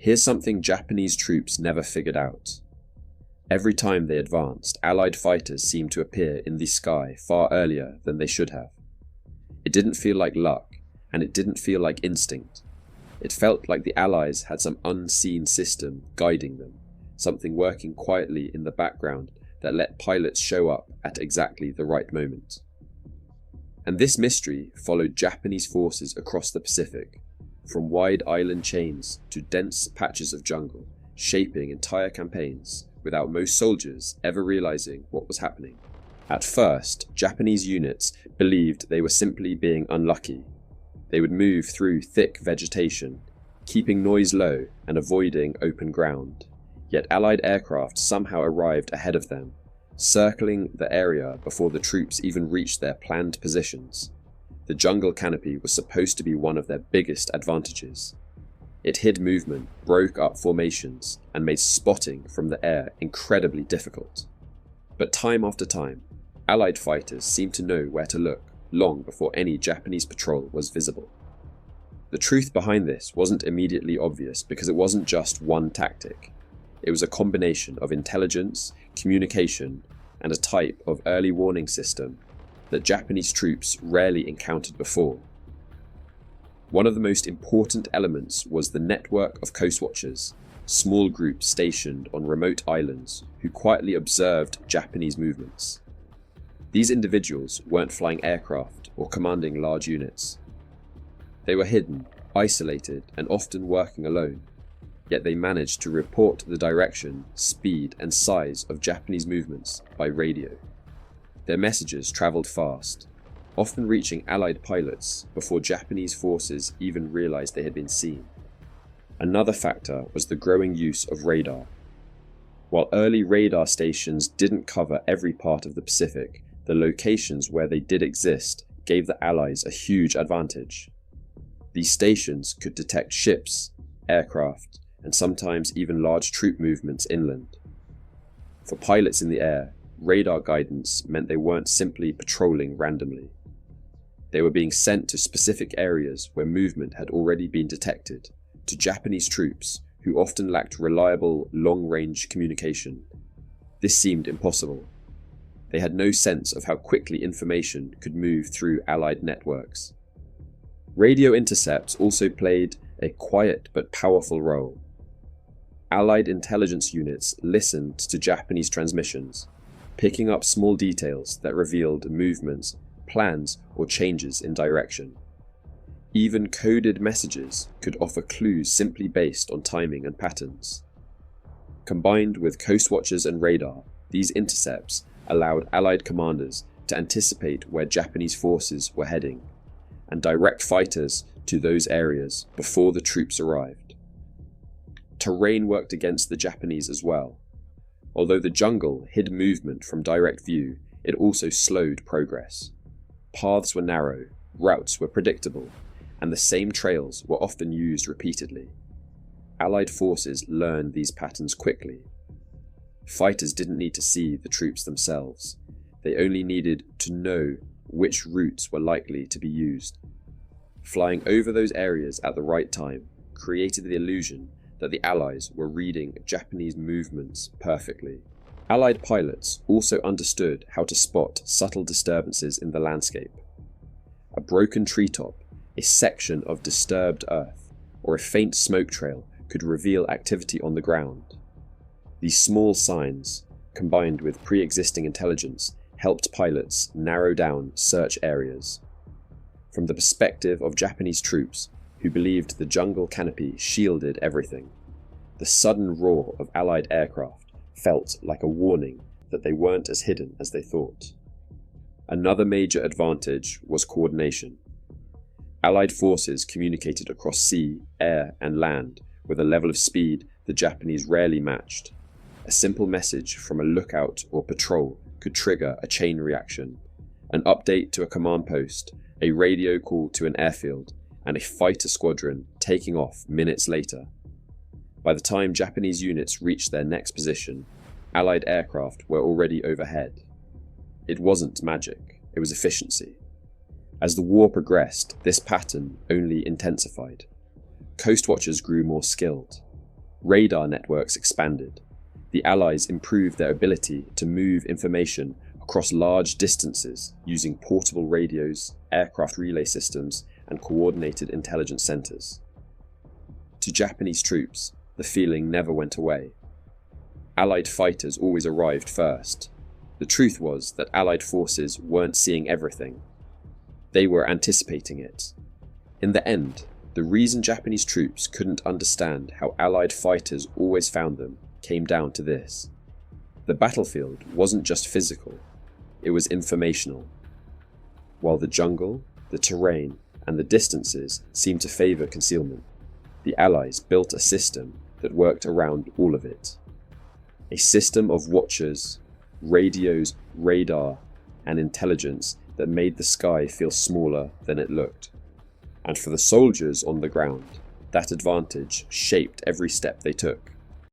Here's something Japanese troops never figured out. Every time they advanced, Allied fighters seemed to appear in the sky far earlier than they should have. It didn't feel like luck, and it didn't feel like instinct. It felt like the Allies had some unseen system guiding them, something working quietly in the background that let pilots show up at exactly the right moment. And this mystery followed Japanese forces across the Pacific, from wide island chains to dense patches of jungle, shaping entire campaigns without most soldiers ever realizing what was happening. At first, Japanese units believed they were simply being unlucky. They would move through thick vegetation, keeping noise low and avoiding open ground. Yet Allied aircraft somehow arrived ahead of them, circling the area before the troops even reached their planned positions. The jungle canopy was supposed to be one of their biggest advantages. It hid movement, broke up formations, and made spotting from the air incredibly difficult. But time after time, Allied fighters seemed to know where to look long before any Japanese patrol was visible. The truth behind this wasn't immediately obvious because it wasn't just one tactic. It was a combination of intelligence, communication, and a type of early warning system that Japanese troops rarely encountered before. One of the most important elements was the network of coast watchers, small groups stationed on remote islands who quietly observed Japanese movements. These individuals weren't flying aircraft or commanding large units. They were hidden, isolated, and often working alone, yet they managed to report the direction, speed, and size of Japanese movements by radio. Their messages traveled fast, often reaching Allied pilots before Japanese forces even realized they had been seen. Another factor was the growing use of radar. While early radar stations didn't cover every part of the Pacific, the locations where they did exist gave the Allies a huge advantage. These stations could detect ships, aircraft, and sometimes even large troop movements inland. For pilots in the air, radar guidance meant they weren't simply patrolling randomly. They were being sent to specific areas where movement had already been detected, to Japanese troops who often lacked reliable, long-range communication. This seemed impossible. They had no sense of how quickly information could move through Allied networks. Radio intercepts also played a quiet but powerful role. Allied intelligence units listened to Japanese transmissions, picking up small details that revealed movements, plans, or changes in direction. Even coded messages could offer clues simply based on timing and patterns. Combined with coast watchers and radar, these intercepts allowed Allied commanders to anticipate where Japanese forces were heading and direct fighters to those areas before the troops arrived. Terrain worked against the Japanese as well. Although the jungle hid movement from direct view, it also slowed progress. Paths were narrow, routes were predictable, and the same trails were often used repeatedly. Allied forces learned these patterns quickly. Fighters didn't need to see the troops themselves. They only needed to know which routes were likely to be used. Flying over those areas at the right time created the illusion that the Allies were reading Japanese movements perfectly. Allied pilots also understood how to spot subtle disturbances in the landscape. A broken treetop, a section of disturbed earth, or a faint smoke trail could reveal activity on the ground. These small signs, combined with pre-existing intelligence, helped pilots narrow down search areas. From the perspective of Japanese troops, who believed the jungle canopy shielded everything, the sudden roar of Allied aircraft felt like a warning that they weren't as hidden as they thought. Another major advantage was coordination. Allied forces communicated across sea, air, and land with a level of speed the Japanese rarely matched. A simple message from a lookout or patrol could trigger a chain reaction, an update to a command post, a radio call to an airfield, and a fighter squadron taking off minutes later. By the time Japanese units reached their next position, Allied aircraft were already overhead. It wasn't magic, it was efficiency. As the war progressed, this pattern only intensified. Coast watchers grew more skilled. Radar networks expanded. The Allies improved their ability to move information across large distances using portable radios, aircraft relay systems, and coordinated intelligence centers. To Japanese troops, the feeling never went away. Allied fighters always arrived first. The truth was that Allied forces weren't seeing everything. They were anticipating it. In the end, the reason Japanese troops couldn't understand how Allied fighters always found them came down to this. The battlefield wasn't just physical, it was informational. While the jungle, the terrain, and the distances seemed to favor concealment, the Allies built a system that worked around all of it. A system of watchers, radios, radar, and intelligence that made the sky feel smaller than it looked. And for the soldiers on the ground, that advantage shaped every step they took.